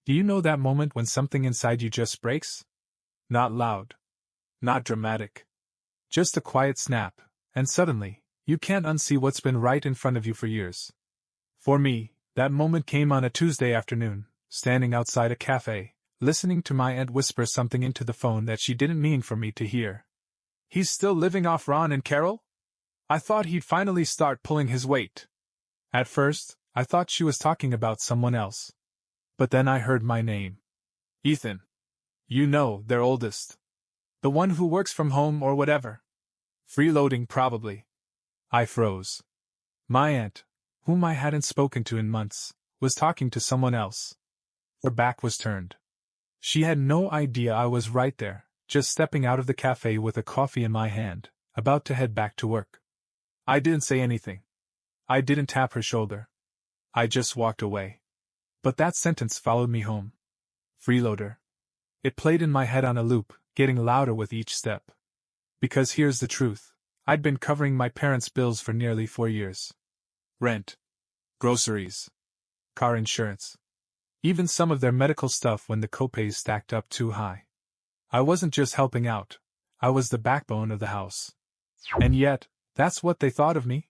Do you know that moment when something inside you just breaks? Not loud. Not dramatic. Just a quiet snap, and suddenly, you can't unsee what's been right in front of you for years. For me, that moment came on a Tuesday afternoon, standing outside a cafe, listening to my aunt whisper something into the phone that she didn't mean for me to hear. He's still living off Ron and Carol? I thought he'd finally start pulling his weight. At first, I thought she was talking about someone else. But then I heard my name. Ethan. You know, their oldest. The one who works from home or whatever. Freeloading, probably. I froze. My aunt, whom I hadn't spoken to in months, was talking to someone else. Her back was turned. She had no idea I was right there, just stepping out of the cafe with a coffee in my hand, about to head back to work. I didn't say anything. I didn't tap her shoulder. I just walked away. But that sentence followed me home. Freeloader. It played in my head on a loop, getting louder with each step. Because here's the truth. I'd been covering my parents' bills for nearly 4 years. Rent. Groceries. Car insurance. Even some of their medical stuff when the copays stacked up too high. I wasn't just helping out. I was the backbone of the house. And yet, that's what they thought of me.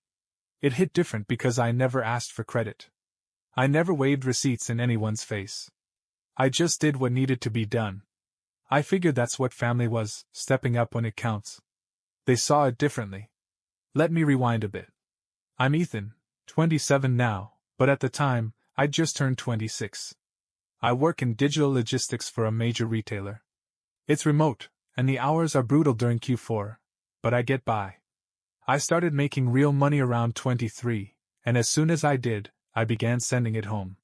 It hit different because I never asked for credit. I never waved receipts in anyone's face. I just did what needed to be done. I figured that's what family was, stepping up when it counts. They saw it differently. Let me rewind a bit. I'm Ethan, 27 now, but at the time, I'd just turned 26. I work in digital logistics for a major retailer. It's remote, and the hours are brutal during Q4, but I get by. I started making real money around 23, and as soon as I did, I began sending it home.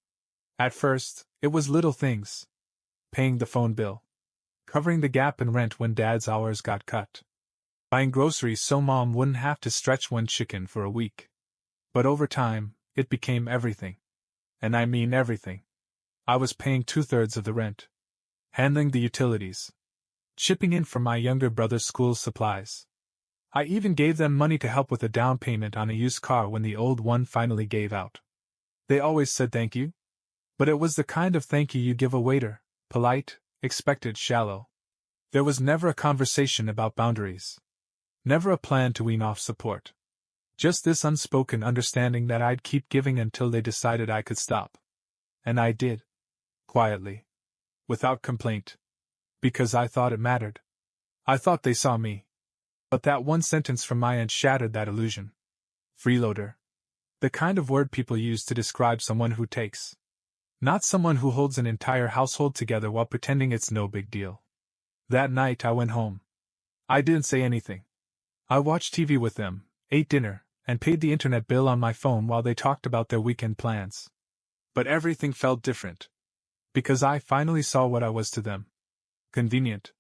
At first, it was little things. Paying the phone bill. Covering the gap in rent when Dad's hours got cut. Buying groceries so Mom wouldn't have to stretch one chicken for a week. But over time, it became everything. And I mean everything. I was paying 2/3 of the rent. Handling the utilities. Chipping in for my younger brother's school supplies. I even gave them money to help with a down payment on a used car when the old one finally gave out. They always said thank you. But it was the kind of thank you give a waiter, polite, expected, shallow. There was never a conversation about boundaries. Never a plan to wean off support. Just this unspoken understanding that I'd keep giving until they decided I could stop. And I did. Quietly. Without complaint. Because I thought it mattered. I thought they saw me. But that one sentence from my aunt shattered that illusion. Freeloader. The kind of word people use to describe someone who takes. Not someone who holds an entire household together while pretending it's no big deal. That night I went home. I didn't say anything. I watched TV with them, ate dinner, and paid the internet bill on my phone while they talked about their weekend plans. But everything felt different. Because I finally saw what I was to them. Convenient.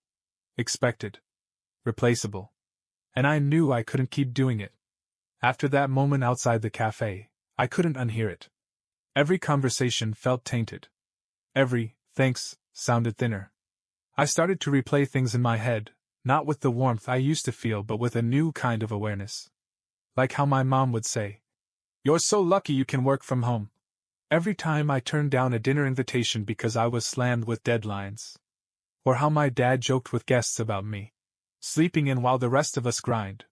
Expected. Replaceable. And I knew I couldn't keep doing it. After that moment outside the cafe, I couldn't unhear it. Every conversation felt tainted. Every thanks sounded thinner. I started to replay things in my head, not with the warmth I used to feel but with a new kind of awareness. Like how my mom would say, "You're so lucky you can work from home." Every time I turned down a dinner invitation because I was slammed with deadlines. Or how my dad joked with guests about me sleeping in while the rest of us grind.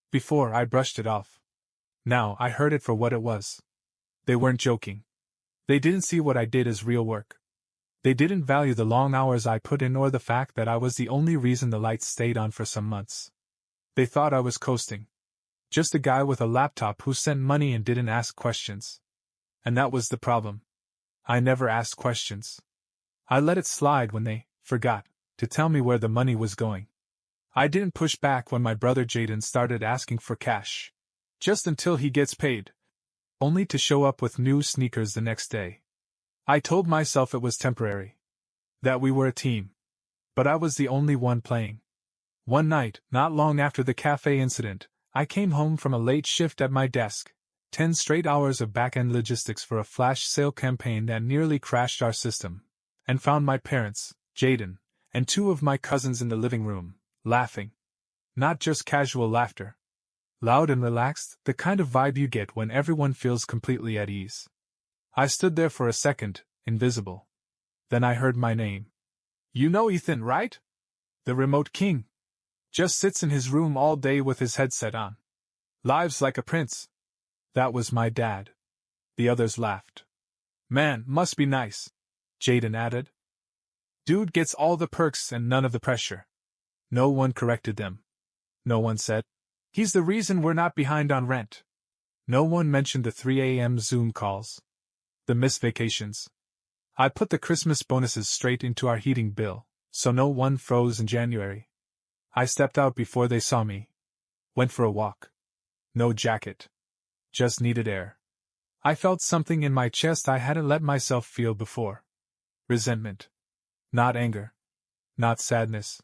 Before I brushed it off. Now I heard it for what it was. They weren't joking. They didn't see what I did as real work. They didn't value the long hours I put in or the fact that I was the only reason the lights stayed on for some months. They thought I was coasting. Just a guy with a laptop who sent money and didn't ask questions. And that was the problem. I never asked questions. I let it slide when they forgot to tell me where the money was going. I didn't push back when my brother Jaden started asking for cash. Just until he gets paid. Only to show up with new sneakers the next day. I told myself it was temporary. That we were a team. But I was the only one playing. One night, not long after the cafe incident, I came home from a late shift at my desk. 10 straight hours of back-end logistics for a flash sale campaign that nearly crashed our system. And found my parents, Jaden, and 2 of my cousins in the living room, laughing. Not just casual laughter. Loud and relaxed, the kind of vibe you get when everyone feels completely at ease. I stood there for a second, invisible. Then I heard my name. You know Ethan, right? The remote king. Just sits in his room all day with his headset on. Lives like a prince. That was my dad. The others laughed. Man, must be nice, Jaden added. Dude gets all the perks and none of the pressure. No one corrected them. No one said, he's the reason we're not behind on rent. No one mentioned the 3 a.m. Zoom calls. The missed vacations. I put the Christmas bonuses straight into our heating bill, so no one froze in January. I stepped out before they saw me. Went for a walk. No jacket. Just needed air. I felt something in my chest I hadn't let myself feel before. Resentment. Not anger. Not sadness.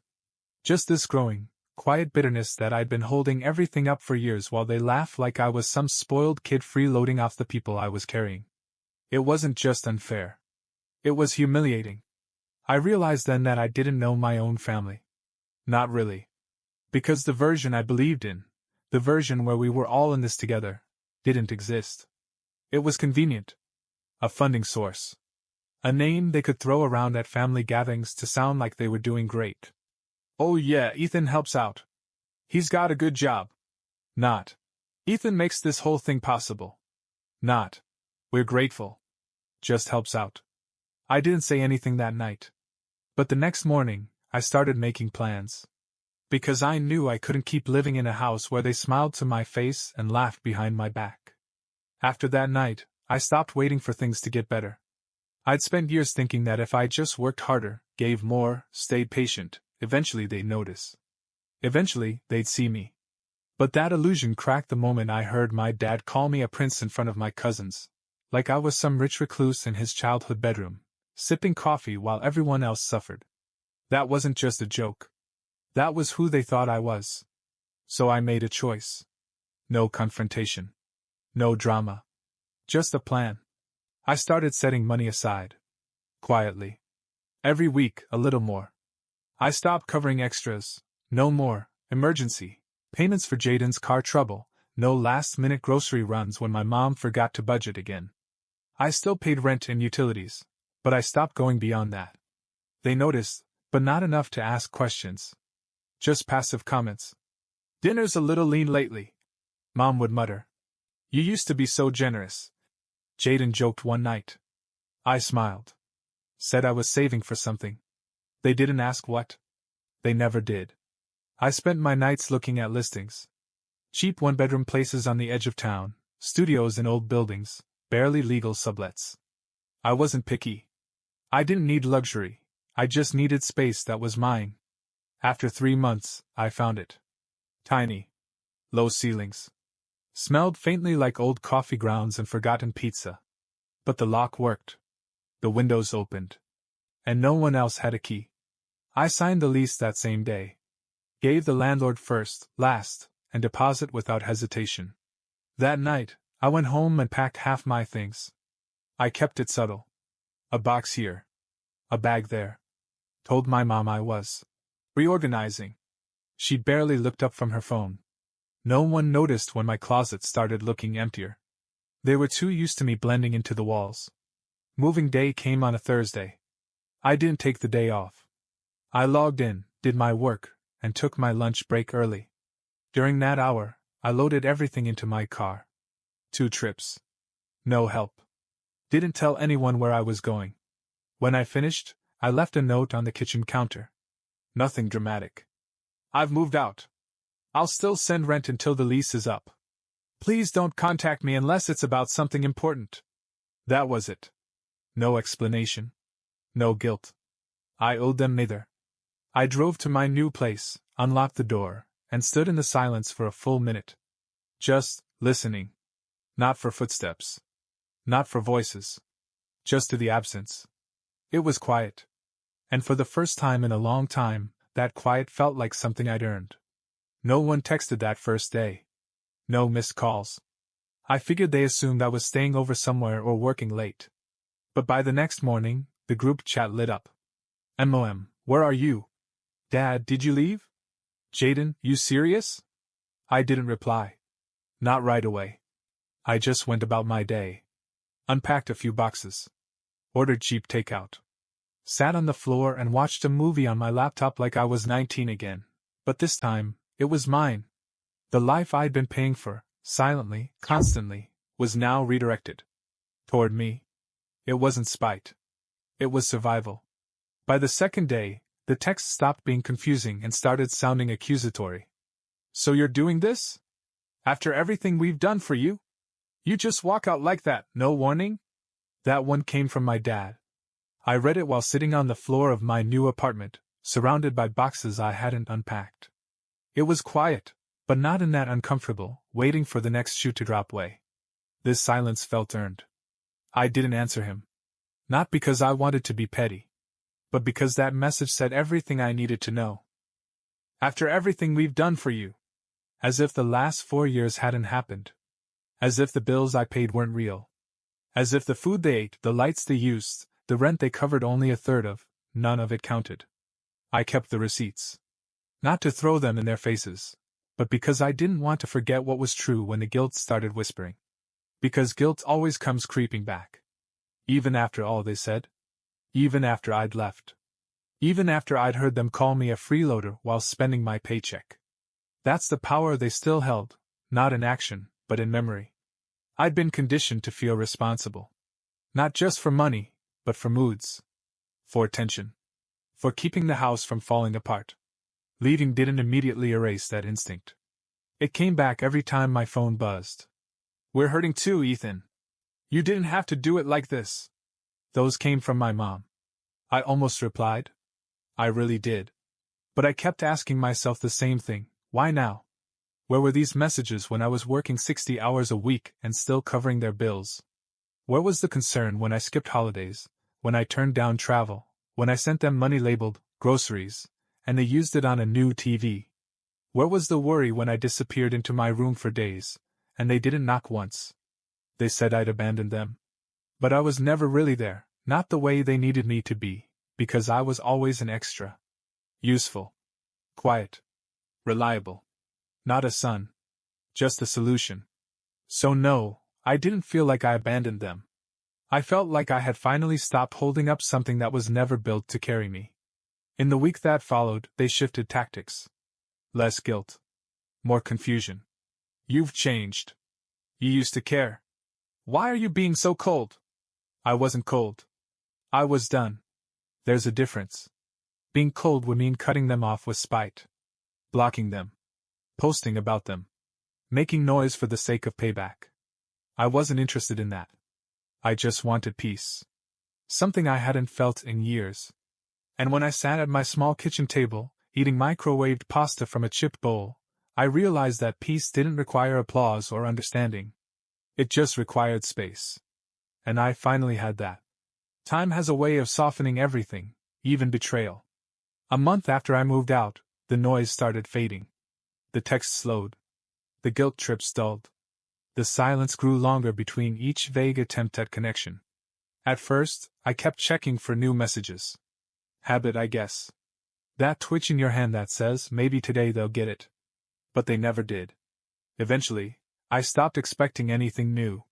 Just this growing, quiet bitterness that I'd been holding everything up for years while they laughed like I was some spoiled kid freeloading off the people I was carrying. It wasn't just unfair. It was humiliating. I realized then that I didn't know my own family. Not really. Because the version I believed in, the version where we were all in this together, didn't exist. It was convenient. A funding source. A name they could throw around at family gatherings to sound like they were doing great. Oh yeah, Ethan helps out. He's got a good job. Not. Ethan makes this whole thing possible. Not. We're grateful. Just helps out. I didn't say anything that night. But the next morning, I started making plans. Because I knew I couldn't keep living in a house where they smiled to my face and laughed behind my back. After that night, I stopped waiting for things to get better. I'd spent years thinking that if I just worked harder, gave more, stayed patient, eventually they'd notice. Eventually, they'd see me. But that illusion cracked the moment I heard my dad call me a prince in front of my cousins, like I was some rich recluse in his childhood bedroom, sipping coffee while everyone else suffered. That wasn't just a joke. That was who they thought I was. So I made a choice. No confrontation. No drama. Just a plan. I started setting money aside. Quietly. Every week, a little more. I stopped covering extras. No more emergency payments for Jaden's car trouble, no last-minute grocery runs when my mom forgot to budget again. I still paid rent and utilities, but I stopped going beyond that. They noticed, but not enough to ask questions. Just passive comments. Dinner's a little lean lately, Mom would mutter. You used to be so generous, Jaden joked one night. I smiled. Said I was saving for something. They didn't ask what. They never did. I spent my nights looking at listings. Cheap one-bedroom places on the edge of town, studios in old buildings, barely legal sublets. I wasn't picky. I didn't need luxury, I just needed space that was mine. After 3 months, I found it. Tiny. Low ceilings. Smelled faintly like old coffee grounds and forgotten pizza. But the lock worked. The windows opened. And no one else had a key. I signed the lease that same day. Gave the landlord first, last, and deposit without hesitation. That night, I went home and packed half my things. I kept it subtle. A box here. A bag there. Told my mom I was reorganizing. She barely looked up from her phone. No one noticed when my closet started looking emptier. They were too used to me blending into the walls. Moving day came on a Thursday. I didn't take the day off. I logged in, did my work, and took my lunch break early. During that hour, I loaded everything into my car. 2 trips. No help. Didn't tell anyone where I was going. When I finished, I left a note on the kitchen counter. Nothing dramatic. I've moved out. I'll still send rent until the lease is up. Please don't contact me unless it's about something important. That was it. No explanation. No guilt. I owed them neither. I drove to my new place, unlocked the door, and stood in the silence for a full minute. Just listening. Not for footsteps. Not for voices. Just to the absence. It was quiet. And for the first time in a long time, that quiet felt like something I'd earned. No one texted that first day. No missed calls. I figured they assumed I was staying over somewhere or working late. But by the next morning, the group chat lit up. MOM, where are you? Dad, did you leave? Jaden, you serious? I didn't reply. Not right away. I just went about my day. Unpacked a few boxes. Ordered cheap takeout. Sat on the floor and watched a movie on my laptop like I was 19 again. But this time, it was mine. The life I'd been paying for, silently, constantly, was now redirected. Toward me. It wasn't spite. It was survival. By the second day, the text stopped being confusing and started sounding accusatory. So you're doing this? After everything we've done for you? You just walk out like that, no warning? That one came from my dad. I read it while sitting on the floor of my new apartment, surrounded by boxes I hadn't unpacked. It was quiet, but not in that uncomfortable, waiting for the next shoe to drop way. This silence felt earned. I didn't answer him. Not because I wanted to be petty, but because that message said everything I needed to know. After everything we've done for you. As if the last 4 years hadn't happened. As if the bills I paid weren't real. As if the food they ate, the lights they used, the rent they covered only a third of, none of it counted. I kept the receipts. Not to throw them in their faces, but because I didn't want to forget what was true when the guilt started whispering. Because guilt always comes creeping back. Even after all they said. Even after I'd left. Even after I'd heard them call me a freeloader while spending my paycheck. That's the power they still held, not in action, but in memory. I'd been conditioned to feel responsible. Not just for money, but for moods. For attention. For keeping the house from falling apart. Leaving didn't immediately erase that instinct. It came back every time my phone buzzed. We're hurting too, Ethan. You didn't have to do it like this. Those came from my mom. I almost replied. I really did. But I kept asking myself the same thing. Why now? Where were these messages when I was working 60 hours a week and still covering their bills? Where was the concern when I skipped holidays, when I turned down travel, when I sent them money labeled groceries, and they used it on a new TV? Where was the worry when I disappeared into my room for days, and they didn't knock once? They said I'd abandoned them. But I was never really there, not the way they needed me to be, because I was always an extra. Useful. Quiet. Reliable. Not a son. Just a solution. So no, I didn't feel like I abandoned them. I felt like I had finally stopped holding up something that was never built to carry me. In the week that followed, they shifted tactics. Less guilt. More confusion. You've changed. You used to care. Why are you being so cold? I wasn't cold. I was done. There's a difference. Being cold would mean cutting them off with spite. Blocking them. Posting about them. Making noise for the sake of payback. I wasn't interested in that. I just wanted peace. Something I hadn't felt in years. And when I sat at my small kitchen table, eating microwaved pasta from a chip bowl, I realized that peace didn't require applause or understanding. It just required space. And I finally had that. Time has a way of softening everything, even betrayal. A month after I moved out, the noise started fading. The text slowed. The guilt trip stalled. The silence grew longer between each vague attempt at connection. At first, I kept checking for new messages. Habit, I guess. That twitch in your hand that says, maybe today they'll get it. But they never did. Eventually, I stopped expecting anything new.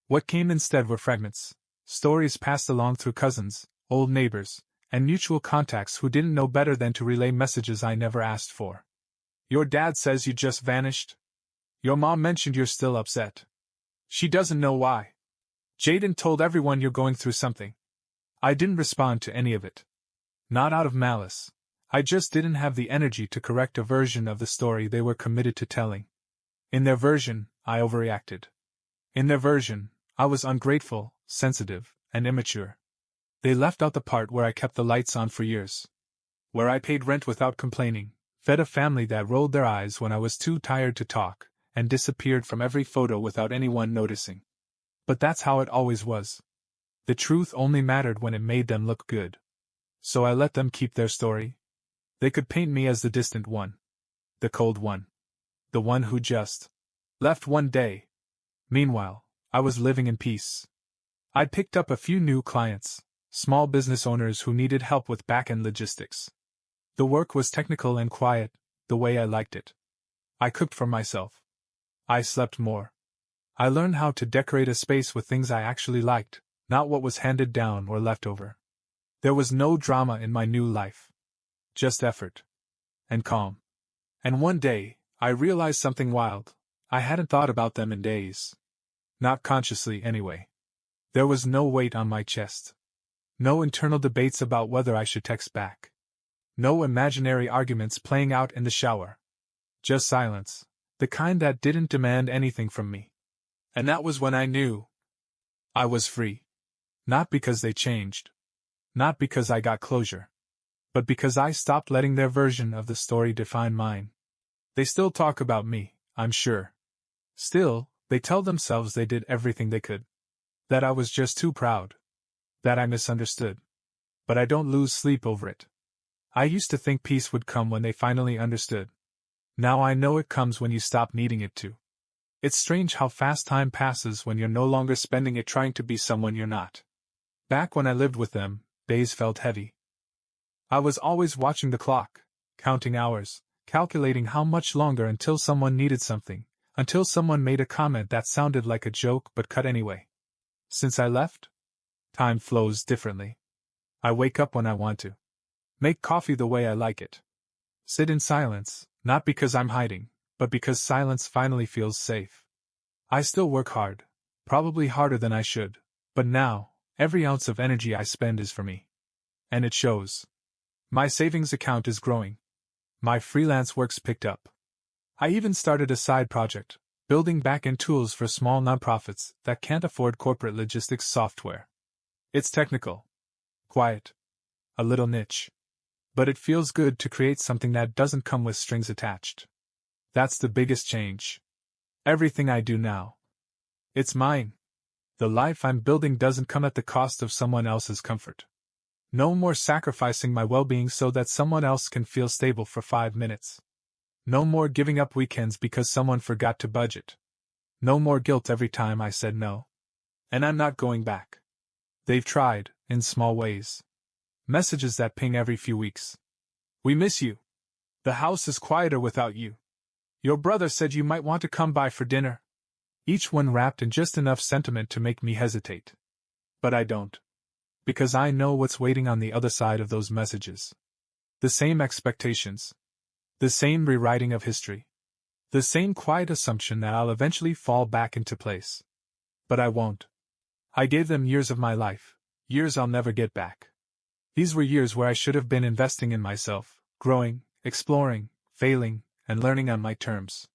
What came instead were fragments, stories passed along through cousins, old neighbors, and mutual contacts who didn't know better than to relay messages I never asked for. Your dad says you just vanished. Your mom mentioned you're still upset. She doesn't know why. Jaden told everyone you're going through something. I didn't respond to any of it. Not out of malice. I just didn't have the energy to correct a version of the story they were committed to telling. In their version, I overreacted. In their version, I was ungrateful, sensitive, and immature. They left out the part where I kept the lights on for years. Where I paid rent without complaining, fed a family that rolled their eyes when I was too tired to talk, and disappeared from every photo without anyone noticing. But that's how it always was. The truth only mattered when it made them look good. So I let them keep their story. They could paint me as the distant one. The cold one. The one who just left one day. Meanwhile, I was living in peace. I'd picked up a few new clients, small business owners who needed help with back-end logistics. The work was technical and quiet, the way I liked it. I cooked for myself. I slept more. I learned how to decorate a space with things I actually liked, not what was handed down or left over. There was no drama in my new life. Just effort. And calm. And one day, I realized something wild. I hadn't thought about them in days. Not consciously, anyway. There was no weight on my chest. No internal debates about whether I should text back. No imaginary arguments playing out in the shower. Just silence, the kind that didn't demand anything from me. And that was when I knew I was free. Not because they changed. Not because I got closure. But because I stopped letting their version of the story define mine. They still talk about me, I'm sure. Still, they tell themselves they did everything they could. That I was just too proud. That I misunderstood. But I don't lose sleep over it. I used to think peace would come when they finally understood. Now I know it comes when you stop needing it to. It's strange how fast time passes when you're no longer spending it trying to be someone you're not. Back when I lived with them, days felt heavy. I was always watching the clock, counting hours, calculating how much longer until someone needed something, until someone made a comment that sounded like a joke but cut anyway. Since I left, time flows differently. I wake up when I want to. Make coffee the way I like it. Sit in silence, not because I'm hiding, but because silence finally feels safe. I still work hard, probably harder than I should, but now, every ounce of energy I spend is for me. And it shows. My savings account is growing. My freelance work's picked up. I even started a side project, building back-end tools for small nonprofits that can't afford corporate logistics software. It's technical. Quiet. A little niche. But it feels good to create something that doesn't come with strings attached. That's the biggest change. Everything I do now. It's mine. The life I'm building doesn't come at the cost of someone else's comfort. No more sacrificing my well-being so that someone else can feel stable for 5 minutes. No more giving up weekends because someone forgot to budget. No more guilt every time I said no. And I'm not going back. They've tried, in small ways. Messages that ping every few weeks. We miss you. The house is quieter without you. Your brother said you might want to come by for dinner. Each one wrapped in just enough sentiment to make me hesitate. But I don't. Because I know what's waiting on the other side of those messages. The same expectations. The same rewriting of history. The same quiet assumption that I'll eventually fall back into place. But I won't. I gave them years of my life, years I'll never get back. These were years where I should have been investing in myself, growing, exploring, failing, and learning on my terms.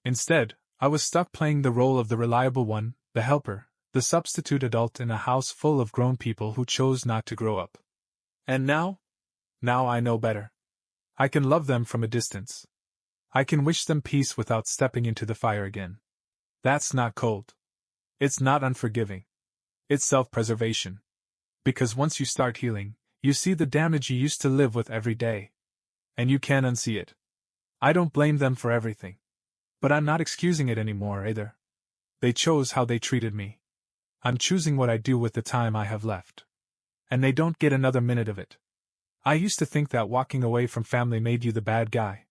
Instead, I was stuck playing the role of the reliable one, the helper, the substitute adult in a house full of grown people who chose not to grow up. And now? Now I know better. I can love them from a distance. I can wish them peace without stepping into the fire again. That's not cold. It's not unforgiving. It's self-preservation. Because once you start healing, you see the damage you used to live with every day. And you can't unsee it. I don't blame them for everything. But I'm not excusing it anymore either. They chose how they treated me. I'm choosing what I do with the time I have left. And they don't get another minute of it. I used to think that walking away from family made you the bad guy.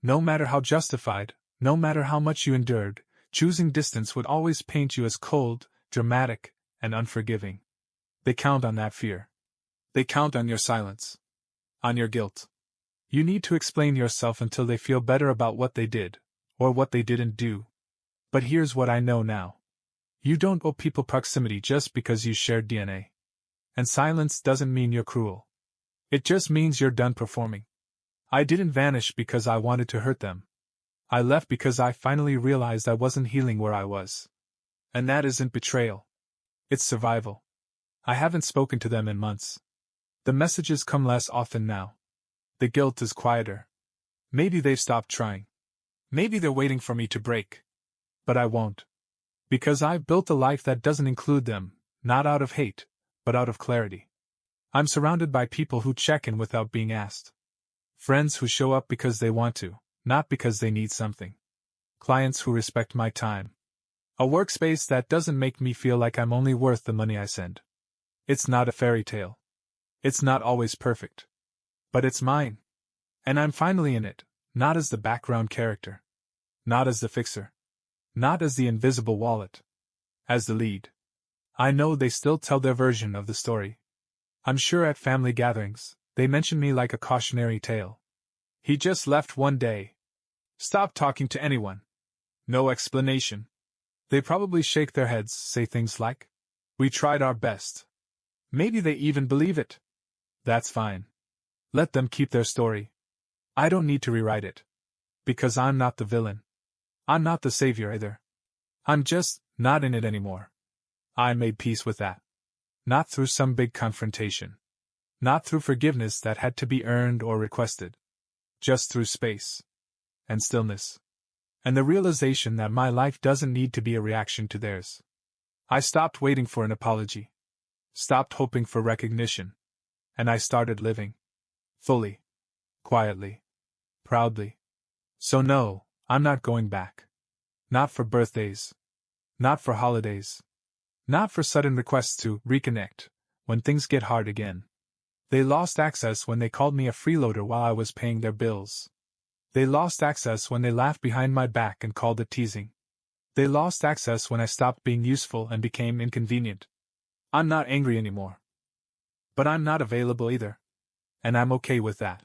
No matter how justified, no matter how much you endured, choosing distance would always paint you as cold, dramatic, and unforgiving. They count on that fear. They count on your silence. On your guilt. You need to explain yourself until they feel better about what they did, or what they didn't do. But here's what I know now. You don't owe people proximity just because you shared DNA. And silence doesn't mean you're cruel. It just means you're done performing. I didn't vanish because I wanted to hurt them. I left because I finally realized I wasn't healing where I was. And that isn't betrayal. It's survival. I haven't spoken to them in months. The messages come less often now. The guilt is quieter. Maybe they've stopped trying. Maybe they're waiting for me to break. But I won't. Because I've built a life that doesn't include them, not out of hate, but out of clarity. I'm surrounded by people who check in without being asked. Friends who show up because they want to, not because they need something. Clients who respect my time. A workspace that doesn't make me feel like I'm only worth the money I send. It's not a fairy tale. It's not always perfect. But it's mine. And I'm finally in it, not as the background character. Not as the fixer. Not as the invisible wallet. As the lead. I know they still tell their version of the story. I'm sure at family gatherings, they mention me like a cautionary tale. He just left one day. Stopped talking to anyone. No explanation. They probably shake their heads, say things like, "We tried our best." Maybe they even believe it. That's fine. Let them keep their story. I don't need to rewrite it. Because I'm not the villain. I'm not the savior either. I'm just not in it anymore. I made peace with that. Not through some big confrontation. Not through forgiveness that had to be earned or requested. Just through space. And stillness. And the realization that my life doesn't need to be a reaction to theirs. I stopped waiting for an apology. Stopped hoping for recognition. And I started living. Fully. Quietly. Proudly. So no, I'm not going back. Not for birthdays. Not for holidays. Not for sudden requests to reconnect when things get hard again. They lost access when they called me a freeloader while I was paying their bills. They lost access when they laughed behind my back and called it teasing. They lost access when I stopped being useful and became inconvenient. I'm not angry anymore. But I'm not available either. And I'm okay with that.